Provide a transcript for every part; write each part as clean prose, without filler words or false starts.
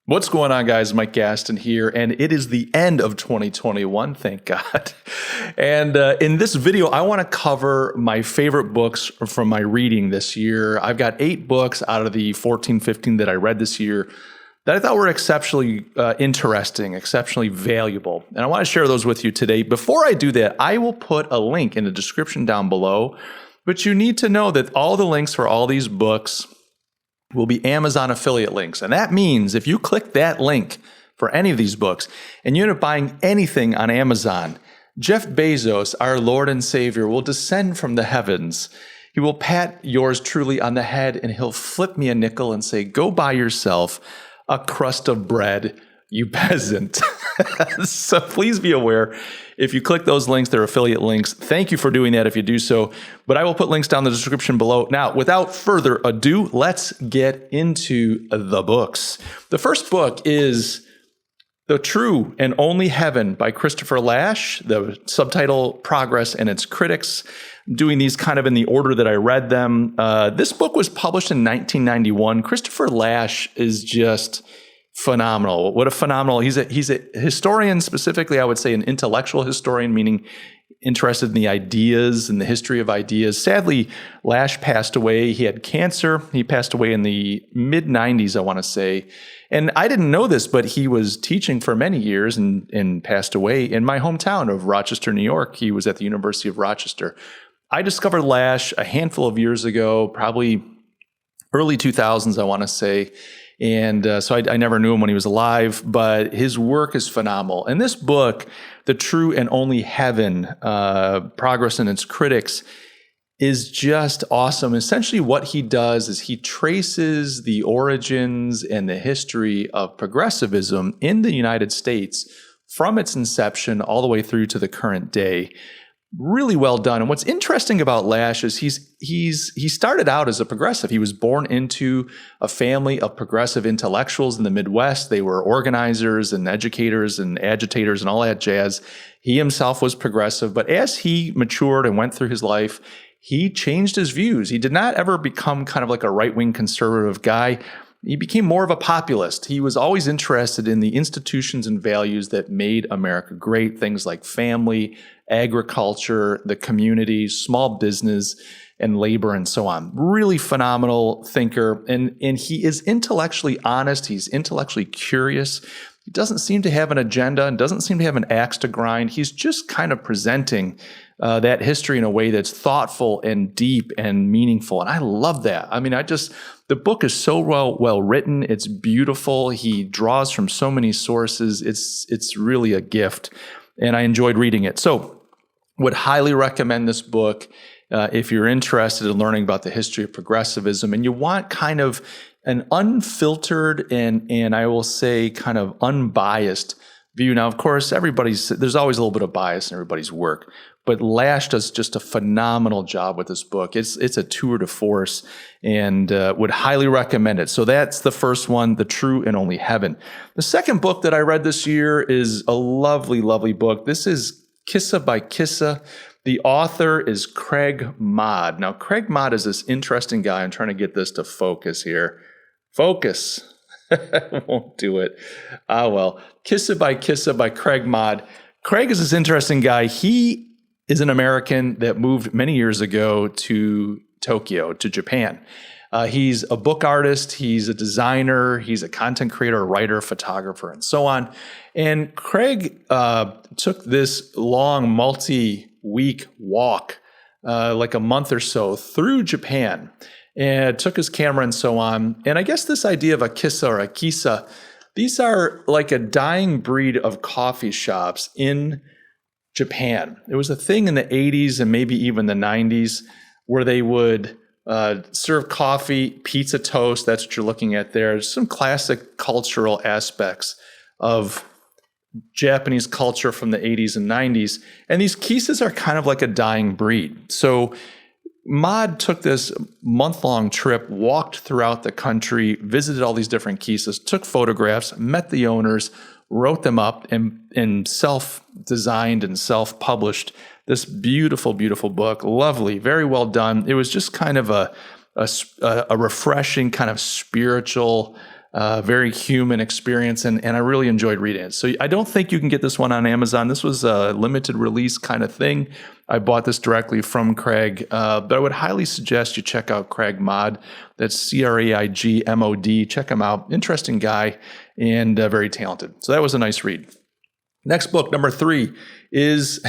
What's going on, guys? Mike Gastin here, and it is the end of 2021, thank God. And in this video, I want to cover my favorite books from my reading this year. I've got 8 books out of the 14, 15 that I read this year that I thought were exceptionally interesting, exceptionally valuable. And I want to share those with you today. Before I do that, I will put a link in the description down below, but you need to know that all the links for all these books will be Amazon affiliate links. And that means if you click that link for any of these books and you end up buying anything on Amazon, Jeff Bezos, our Lord and Savior, will descend from the heavens. He will pat yours truly on the head and he'll flip me a nickel and say, "Go buy yourself a crust of bread, you peasant." So please be aware, if you click those links, they're affiliate links. Thank you for doing that if you do so. But I will put links down in the description below. Now, without further ado, let's get into the books. The first book is The True and Only Heaven by Christopher Lasch. The subtitle, Progress and Its Critics. I'm doing these kind of in the order that I read them. This book was published in 1991. Christopher Lasch is just phenomenal. What a phenomenal, he's a historian, specifically, I would say an intellectual historian, meaning interested in the ideas and the history of ideas. Sadly, Lasch passed away. He had cancer. He passed away in the mid-90s, I want to say. And I didn't know this, but he was teaching for many years and passed away in my hometown of Rochester, New York. He was at the University of Rochester. I discovered Lasch a handful of years ago, probably early 2000s, I want to say. And so I never knew him when he was alive, but his work is phenomenal. And this book, The True and Only Heaven, Progress and Its Critics, is just awesome. Essentially what he does is he traces the origins and the history of progressivism in the United States from its inception all the way through to the current day. Really well done. And what's interesting about Lasch is he started out as a progressive. He was born into a family of progressive intellectuals in the Midwest. They were organizers and educators and agitators and all that jazz. He himself was progressive, but as he matured and went through his life, he changed his views. He did not ever become kind of like a right-wing conservative guy. He became more of a populist. He was always interested in the institutions and values that made America great, things like family, agriculture, the community, small business, and labor, and so on. Really phenomenal thinker. And he is intellectually honest. He's intellectually curious. He doesn't seem to have an agenda and doesn't seem to have an axe to grind. He's just kind of presenting that history in a way that's thoughtful and deep and meaningful. And I love that. I mean, the book is so well written. It's beautiful. He draws from so many sources. It's really a gift. And I enjoyed reading it. So would highly recommend this book if you're interested in learning about the history of progressivism and you want kind of an unfiltered and I will say kind of unbiased view. Now, of course, there's always a little bit of bias in everybody's work, but Lasch does just a phenomenal job with this book. It's a tour de force and would highly recommend it. So that's the first one, The True and Only Heaven. The second book that I read this year is a lovely, lovely book. This is Kissa by Kissa. The author is Craig Mod. Now, Craig Mod is this interesting guy. I'm trying to get this to focus here. Focus. Won't do it. Well. Kissa by Craig Mod. Craig is this interesting guy. He is an American that moved many years ago to Tokyo, to Japan. He's a book artist. He's a designer. He's a content creator, a writer, photographer, and so on. And Craig took this long, multi-week walk, like a month or so, through Japan and took his camera and so on. And I guess this idea of a Kissa or a Kissa, these are like a dying breed of coffee shops in Japan. It was a thing in the 80s and maybe even the 90s where they would serve coffee, pizza toast. That's what you're looking at there. Some classic cultural aspects of Japanese culture from the 80s and 90s. And these Kissas are kind of like a dying breed. So Mod took this month-long trip, walked throughout the country, visited all these different Kissas, took photographs, met the owners, wrote them up, and self-designed and self-published this beautiful, beautiful book. Lovely, very well done. It was just kind of a refreshing, kind of spiritual very human experience, and I really enjoyed reading it. So I don't think you can get this one on Amazon. This was a limited release kind of thing. I bought this directly from Craig, but I would highly suggest you check out Craig Mod. That's CraigMod. Check him out. Interesting guy and very talented. So that was a nice read. Next book, number 3, is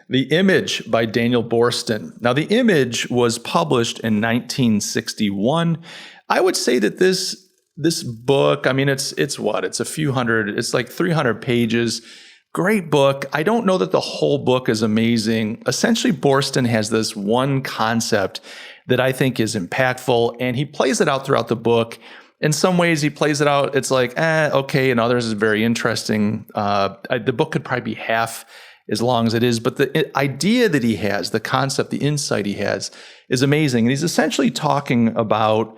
The Image by Daniel Boorstin. Now, The Image was published in 1961. I would say that this book, I mean, it's a few hundred, it's like 300 pages. Great book. I don't know that the whole book is amazing. Essentially, Boorstin has this one concept that I think is impactful, and he plays it out throughout the book. In some ways, he plays it out, it's like, okay. In others, is very interesting. The book could probably be half as long as it is, but the idea that he has, the concept, the insight he has is amazing. And he's essentially talking about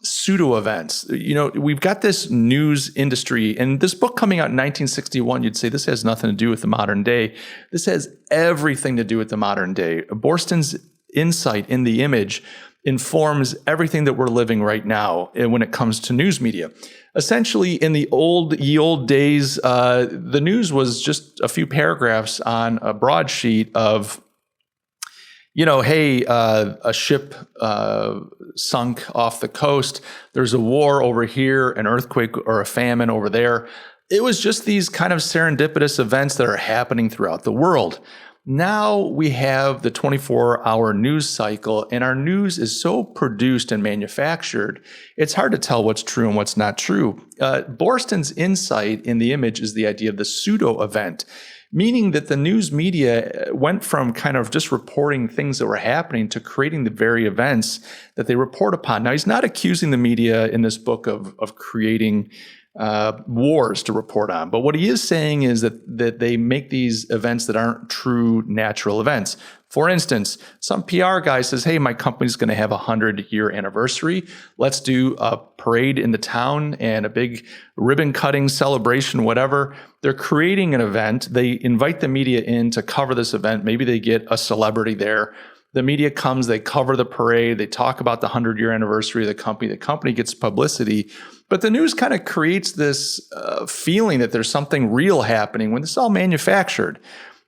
pseudo events. We've got this news industry, and this book coming out in 1961, you'd say this has nothing to do with the modern day. This has everything to do with the modern day. Boorstin's insight in The Image informs everything that we're living right now when it comes to news media. Essentially, in the old days, the news was just a few paragraphs on a broadsheet of, hey, a ship sunk off the coast. There's a war over here, an earthquake or a famine over there. It was just these kind of serendipitous events that are happening throughout the world. Now we have the 24-hour news cycle, and our news is so produced and manufactured, it's hard to tell what's true and what's not true. Boorstin's insight in The Image is the idea of the pseudo event, meaning that the news media went from kind of just reporting things that were happening to creating the very events that they report upon. Now, he's not accusing the media in this book of creating wars to report on. But what he is saying is that they make these events that aren't true natural events. For instance, some PR guy says, hey, my company's going to have a 100-year anniversary. Let's do a parade in the town and a big ribbon cutting celebration, whatever. They're creating an event. They invite the media in to cover this event. Maybe they get a celebrity there. The media comes, they cover the parade, they talk about the 100-year anniversary of the company gets publicity, but the news kind of creates this feeling that there's something real happening when it's all manufactured.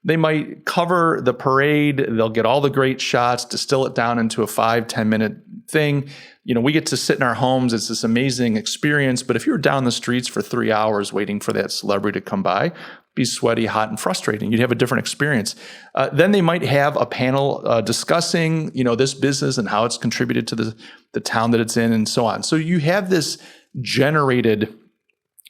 They might cover the parade, they'll get all the great shots, distill it down into a 5-10 minute thing. We get to sit in our homes, it's this amazing experience, but if you're down the streets for 3 hours waiting for that celebrity to come by, be sweaty, hot, and frustrating. You'd have a different experience. Then they might have a panel discussing, this business and how it's contributed to the town that it's in and so on. So you have this generated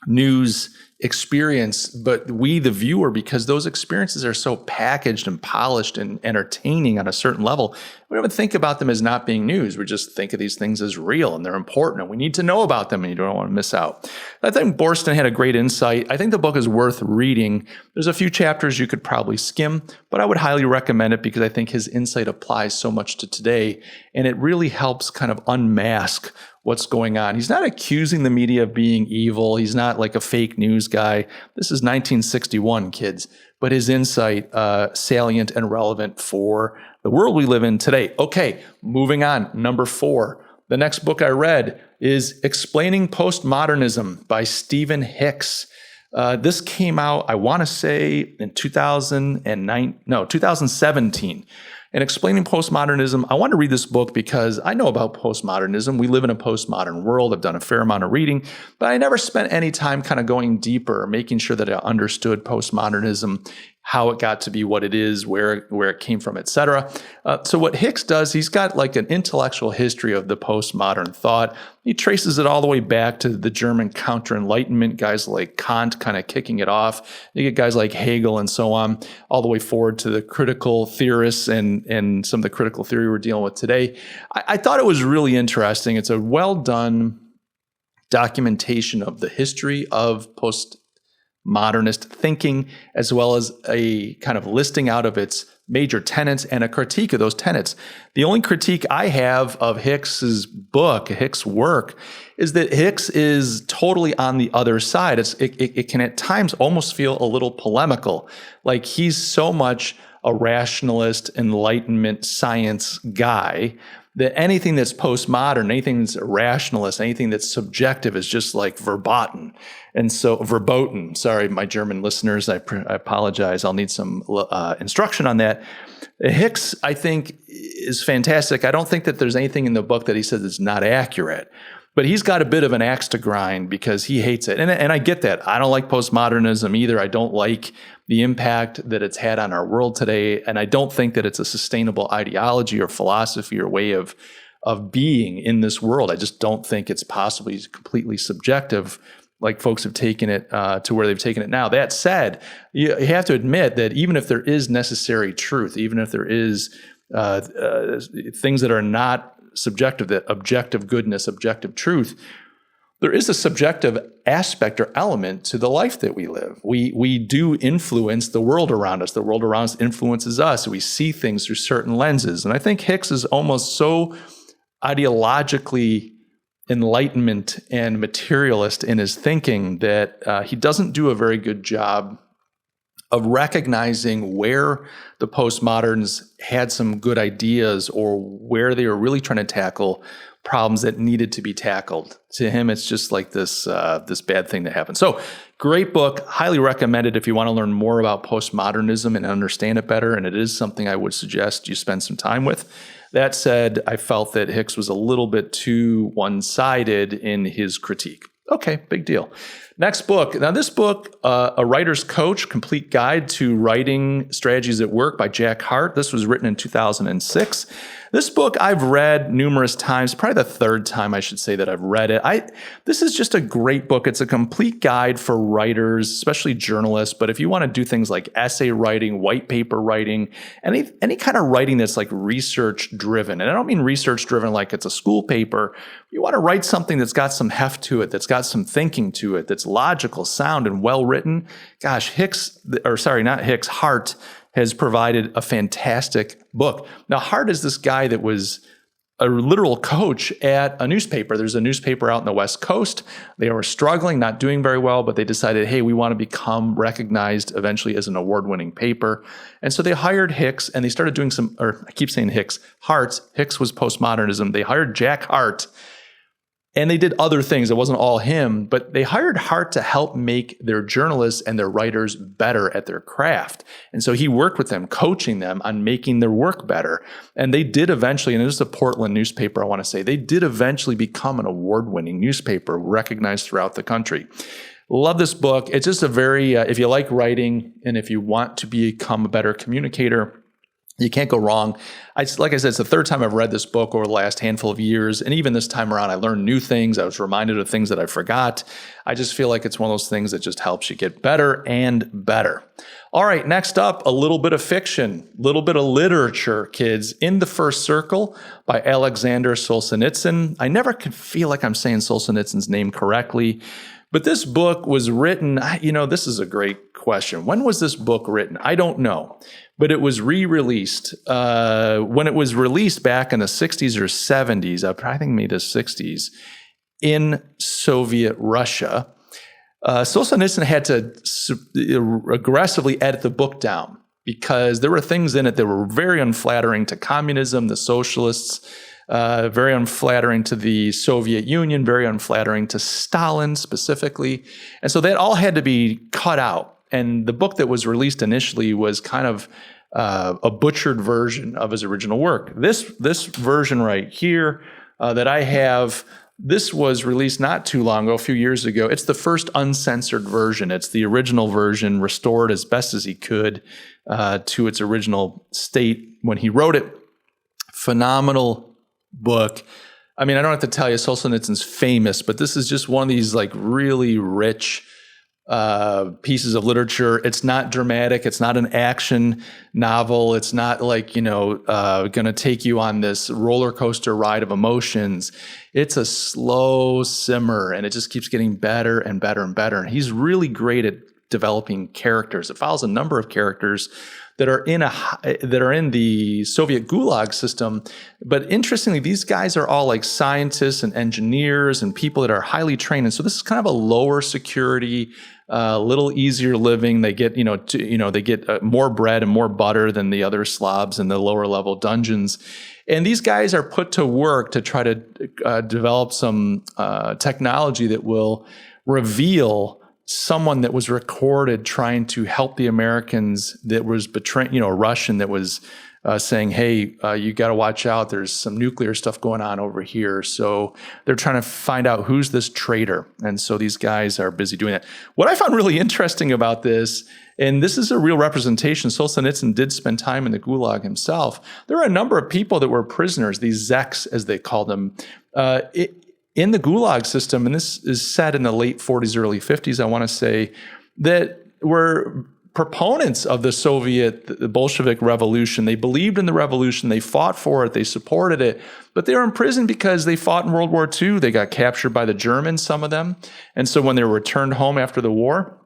news experience, but we, the viewer, because those experiences are so packaged and polished and entertaining on a certain level, we don't even think about them as not being news. We just think of these things as real and they're important and we need to know about them and you don't want to miss out. I think Boorstin had a great insight. I think the book is worth reading. There's a few chapters you could probably skim, but I would highly recommend it because I think his insight applies so much to today and it really helps kind of unmask what's going on. He's not accusing the media of being evil. He's not like a fake news guy. This is 1961, kids, but his insight salient and relevant for the world we live in today. Okay, moving on. Number 4. The next book I read is Explaining Postmodernism by Stephen Hicks. This came out, I want to say, in 2017. And Explaining Postmodernism, I want to read this book because I know about postmodernism. We live in a postmodern world. I've done a fair amount of reading, but I never spent any time kind of going deeper, making sure that I understood postmodernism, how it got to be what it is, where it came from, etc. So what Hicks does, he's got like an intellectual history of the postmodern thought. He traces it all the way back to the German counter-enlightenment, guys like Kant kind of kicking it off. You get guys like Hegel and so on, all the way forward to the critical theorists and some of the critical theory we're dealing with today. I thought it was really interesting. It's a well-done documentation of the history of postmodernist thinking, as well as a kind of listing out of its major tenets and a critique of those tenets. The only critique I have of Hicks's book, Hicks' work, is that Hicks is totally on the other side. It can at times almost feel a little polemical, like he's so much a rationalist, enlightenment, science guy that anything that's postmodern, anything that's irrationalist, anything that's subjective is just like verboten. And so verboten, sorry, my German listeners, I apologize. I'll need some instruction on that. Hicks, I think, is fantastic. I don't think that there's anything in the book that he says is not accurate. But he's got a bit of an axe to grind because he hates it. And I get that. I don't like postmodernism either. I don't like the impact that it's had on our world today. And I don't think that it's a sustainable ideology or philosophy or way of being in this world. I just don't think it's possibly completely subjective like folks have taken it to where they've taken it now. That said, you have to admit that even if there is necessary truth, even if there is things that are not subjective, that objective goodness, objective truth, there is a subjective aspect or element to the life that we live. We do influence the world around us. The world around us influences us. We see things through certain lenses. And I think Hicks is almost so ideologically enlightenment and materialist in his thinking that he doesn't do a very good job of recognizing where the postmoderns had some good ideas or where they were really trying to tackle problems that needed to be tackled. To him, it's just like this bad thing that happened. So, great book, highly recommended if you want to learn more about postmodernism and understand it better, and it is something I would suggest you spend some time with. That said, I felt that Hicks was a little bit too one-sided in his critique. Okay, big deal. Next book. Now, this book, A Writer's Coach, Complete Guide to Writing Strategies at Work by Jack Hart. This was written in 2006. This book I've read numerous times, probably the third time I should say that I've read it. This is just a great book. It's a complete guide for writers, especially journalists. But if you want to do things like essay writing, white paper writing, any kind of writing that's like research driven, and I don't mean research driven like it's a school paper. You want to write something that's got some heft to it, that's got some thinking to it, that's logical, sound, and well written. Gosh, Hart has provided a fantastic book. Now, Hart is this guy that was a literal coach at a newspaper. There's a newspaper out in the West Coast. They were struggling, not doing very well, but they decided, hey, we want to become recognized eventually as an award-winning paper. And so they hired Hicks, and they started doing I keep saying Hicks, Hicks was postmodernism. They hired Jack Hart, and they did other things. It wasn't all him, but they hired Hart to help make their journalists and their writers better at their craft. And so he worked with them, coaching them on making their work better. And they did eventually, and this is a Portland newspaper, I want to say, they did eventually become an award-winning newspaper recognized throughout the country. Love this book. It's just a very, if you like writing and if you want to become a better communicator, you can't go wrong. Like I said, it's the third time I've read this book over the last handful of years. And even this time around, I learned new things. I was reminded of things that I forgot. I just feel like it's one of those things that just helps you get better and better. All right, next up, a little bit of fiction, a little bit of literature, kids. In the First Circle by Alexander Solzhenitsyn. I never can feel like I'm saying Solzhenitsyn's name correctly. But this book was written, this is a great question. When was this book written? I don't know. But it was re-released. When it was released back in the 60s or 70s, I think maybe the 60s, in Soviet Russia, Solzhenitsyn had to aggressively edit the book down because there were things in it that were very unflattering to communism, the socialists, very unflattering to the Soviet Union, very unflattering to Stalin specifically. And so that all had to be cut out. And the book that was released initially was kind of a butchered version of his original work. This version right here that I have, this was released not too long ago, a few years ago. It's the first uncensored version. It's the original version restored as best as he could to its original state when he wrote it. Phenomenal book. I mean, I don't have to tell you Solzhenitsyn's famous, but this is just one of these like really rich pieces of literature. It's not dramatic. It's not an action novel. It's not like, going to take you on this roller coaster ride of emotions. It's a slow simmer, and it just keeps getting better and better and better. And he's really great at developing characters. It follows a number of characters that are in the Soviet Gulag system. But interestingly, these guys are all like scientists and engineers and people that are highly trained. And so this is kind of a lower security, little easier living. They get, they get more bread and more butter than the other Slavs in the lower level dungeons. And these guys are put to work to try to develop some technology that will reveal someone that was recorded trying to help the Americans that was betraying, a Russian that was saying, hey, you got to watch out. There's some nuclear stuff going on over here. So they're trying to find out who's this traitor. And so these guys are busy doing that. What I found really interesting about this, and this is a real representation, Solzhenitsyn did spend time in the Gulag himself. There are a number of people that were prisoners, these Zeks, as they called them, in the Gulag system, and this is set in the late 40s, early 50s, I want to say, that were proponents of the Bolshevik revolution. They believed in the revolution. They fought for it. They supported it. But they were in prison because they fought in World War II. They got captured by the Germans, some of them. And so when they were returned home after the war,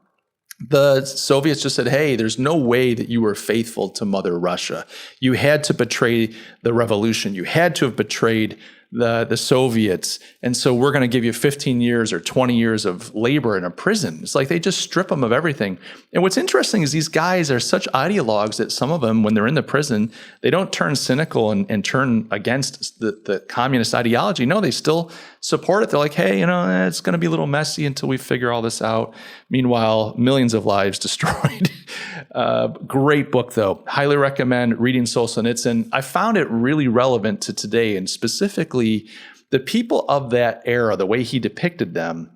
the Soviets just said, hey, there's no way that you were faithful to Mother Russia. You had to betray the revolution. You had to have betrayed the Soviets. And so we're going to give you 15 years or 20 years of labor in a prison. It's like they just strip them of everything. And what's interesting is these guys are such ideologues that some of them, when they're in the prison, they don't turn cynical and turn against the communist ideology. No, they still support it. They're like, hey, it's going to be a little messy until we figure all this out. Meanwhile, millions of lives destroyed. Great book, though. Highly recommend reading Solzhenitsyn. I found it really relevant to today, and specifically the people of that era, the way he depicted them,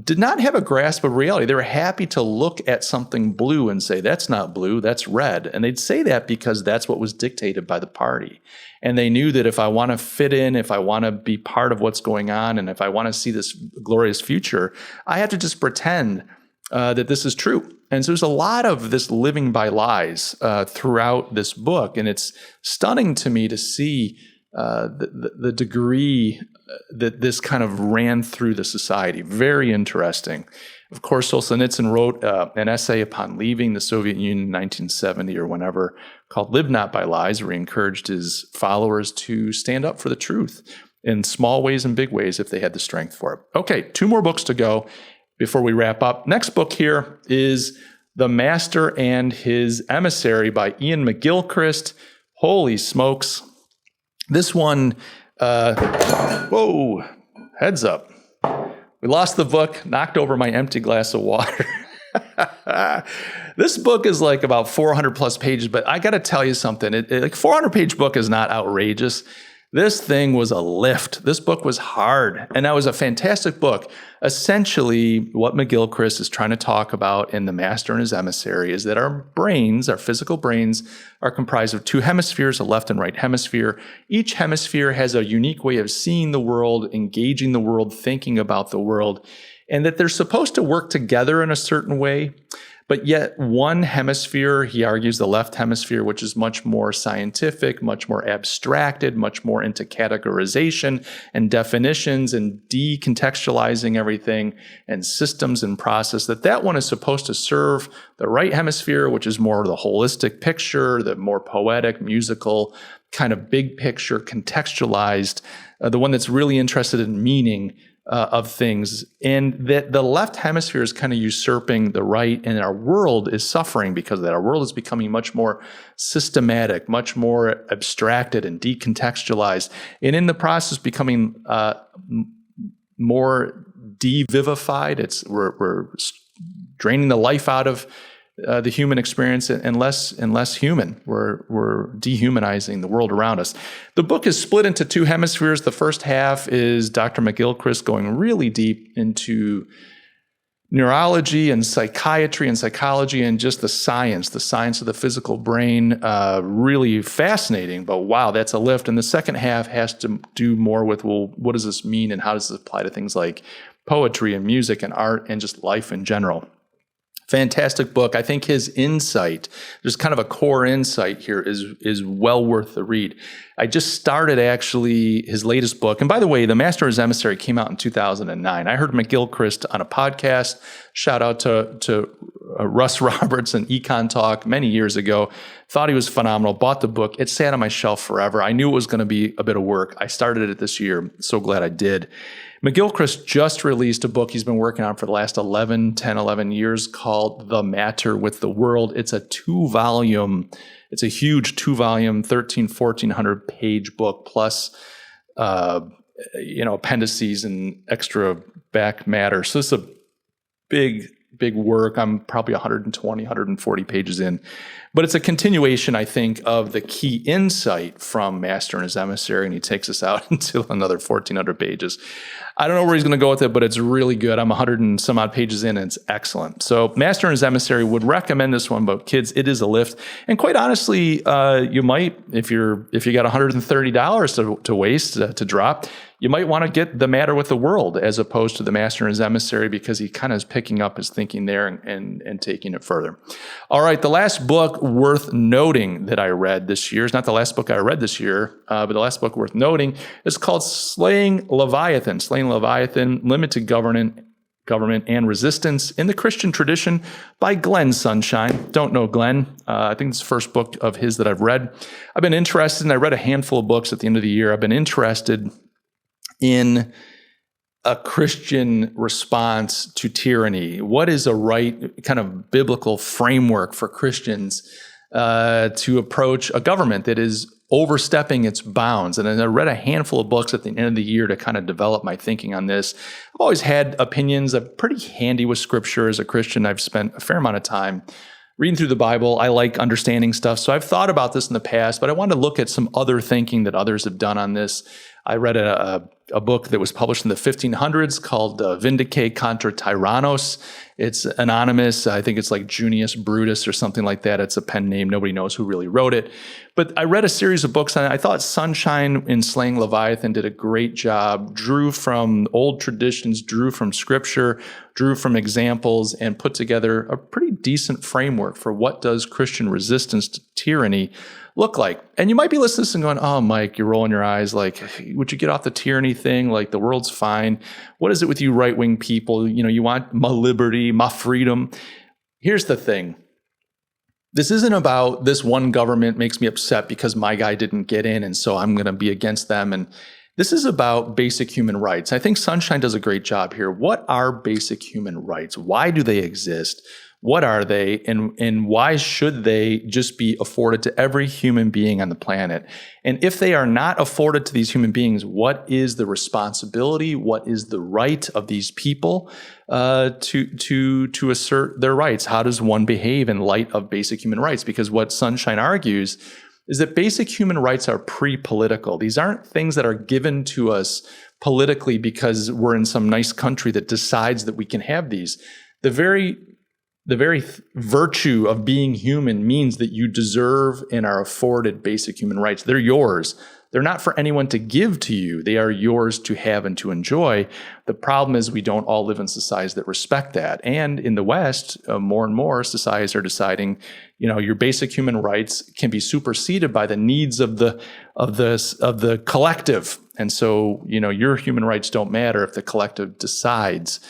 did not have a grasp of reality. They were happy to look at something blue and say, that's not blue, that's red. And they'd say that because that's what was dictated by the party. And they knew that if I want to fit in, if I want to be part of what's going on, and if I want to see this glorious future, I have to just pretend that this is true. And so there's a lot of this living by lies throughout this book. And it's stunning to me to see the degree that this kind of ran through the society. Very interesting. Of course, Solzhenitsyn wrote an essay upon leaving the Soviet Union in 1970 or whenever called Live Not by Lies, where he encouraged his followers to stand up for the truth in small ways and big ways if they had the strength for it. Okay, 2 more books to go before we wrap up. Next book here is The Master and His Emissary by Ian McGilchrist. Holy smokes. This one, whoa, heads up. We lost the book, knocked over my empty glass of water. This book is like about 400 plus pages, but I got to tell you something. Like 400-page book is not outrageous. This thing was a lift. This book was hard, and that was a fantastic book. Essentially, what McGilchrist is trying to talk about in The Master and His Emissary is that our brains, our physical brains, are comprised of 2 hemispheres, a left and right hemisphere. Each hemisphere has a unique way of seeing the world, engaging the world, thinking about the world, and that they're supposed to work together in a certain way. But yet one hemisphere, he argues, the left hemisphere, which is much more scientific, much more abstracted, much more into categorization and definitions and decontextualizing everything and systems and process, that one is supposed to serve the right hemisphere, which is more the holistic picture, the more poetic, musical, kind of big picture, contextualized, the one that's really interested in meaning of things, and that the left hemisphere is kind of usurping the right, and our world is suffering because of that. Our world is becoming much more systematic, much more abstracted and decontextualized, and in the process becoming more devivified. We're draining the life out of the human experience and less human. We're dehumanizing the world around us. The book is split into 2 hemispheres. The first half is Dr. McGilchrist going really deep into neurology and psychiatry and psychology and just the science of the physical brain. Really fascinating, but wow, that's a lift. And the second half has to do more with, well, what does this mean and how does this apply to things like poetry and music and art and just life in general? Fantastic book. I think his insight, there's kind of a core insight here, is well worth the read. I just started actually his latest book. And by the way, The Master and His Emissary came out in 2009. I heard McGilchrist on a podcast. Shout out to Russ Roberts and Econ Talk many years ago. Thought he was phenomenal. Bought the book. It sat on my shelf forever. I knew it was going to be a bit of work. I started it this year. So glad I did. McGilchrist just released a book he's been working on for the last 11 years called The Matter with the World. It's a it's a huge 2-volume, 1,400 page book, plus, appendices and extra back matter. So it's a big work. I'm probably 140 pages in. But it's a continuation, I think, of the key insight from Master and His Emissary, and he takes us out into another 1,400 pages. I don't know where he's going to go with it, but it's really good. I'm 100 and some odd pages in, and it's excellent. So Master and His Emissary, would recommend this one, but kids, it is a lift. And quite honestly, you might, if you got $130 to waste, to drop, you might want to get The Matter with the World as opposed to the Master and His Emissary, because he kind of is picking up his thinking there and taking it further. All right, the last book worth noting that I read this year is not the last book I read this year, but the last book worth noting is called Slaying Leviathan, Limited Government and Resistance in the Christian Tradition by Glenn Sunshine. Don't know Glenn. I think it's the first book of his that I've read. I've been interested, and I read a handful of books at the end of the year. I've been interested in a Christian response to tyranny. What is a right kind of biblical framework for Christians to approach a government that is overstepping its bounds? And I read a handful of books at the end of the year to kind of develop my thinking on this. I've always had opinions. I'm pretty handy with scripture as a Christian. I've spent a fair amount of time reading through the Bible. I like understanding stuff. So I've thought about this in the past, but I wanted to look at some other thinking that others have done on this. I read a book that was published in the 1500s called Vindicate contra Tyrannos. It's anonymous. I think it's like Junius Brutus or something like that. It's a pen name. Nobody knows who really wrote it. But I read a series of books on it. I thought Sunshine in Slaying Leviathan did a great job, drew from old traditions, drew from scripture, drew from examples, and put together a pretty decent framework for what does Christian resistance to tyranny look like. And you might be listening to this and going, oh, Mike, you're rolling your eyes. Like, would you get off the tyranny thing? Like, the world's fine. What is it with you right-wing people? You want my liberty, my freedom. Here's the thing. This isn't about this one government makes me upset because my guy didn't get in, and so I'm going to be against them. And this is about basic human rights. I think Sunshine does a great job here. What are basic human rights? Why do they exist? What are they, and why should they just be afforded to every human being on the planet? And if they are not afforded to these human beings, what is the responsibility? What is the right of these people to assert their rights? How does one behave in light of basic human rights? Because what Sunshine argues is that basic human rights are pre-political. These aren't things that are given to us politically because we're in some nice country that decides that we can have these. The very virtue of being human means that you deserve and are afforded basic human rights. They're yours. They're not for anyone to give to you. They are yours to have and to enjoy. The problem is we don't all live in societies that respect that. And in the West, more and more societies are deciding, your basic human rights can be superseded by the needs of the collective. And so, your human rights don't matter if the collective decides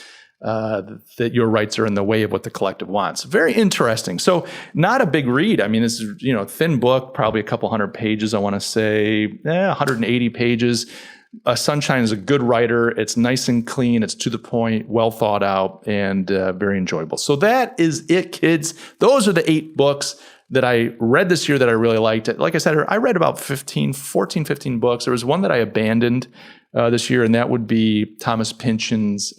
that your rights are in the way of what the collective wants. Very interesting. So not a big read. I mean, this is, thin book, probably a couple hundred pages. I want to say 180 pages. Sunshine is a good writer. It's nice and clean. It's to the point, well thought out, and very enjoyable. So that is it, kids. Those are the 8 books that I read this year that I really liked. Like I said, I read about 15 books. There was one that I abandoned this year, and that would be Thomas Pynchon's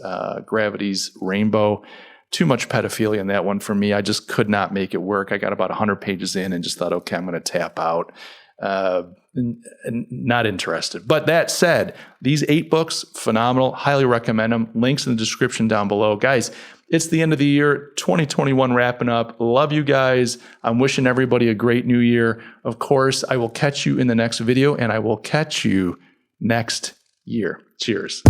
Gravity's Rainbow. Too much pedophilia in that one for me. I just could not make it work. I got about 100 pages in and just thought, okay, I'm going to tap out. And not interested. But that said, these 8 books, phenomenal. Highly recommend them. Links in the description down below. Guys, it's the end of the year, 2021 wrapping up. Love you guys. I'm wishing everybody a great new year. Of course, I will catch you in the next video, and I will catch you next year. Cheers.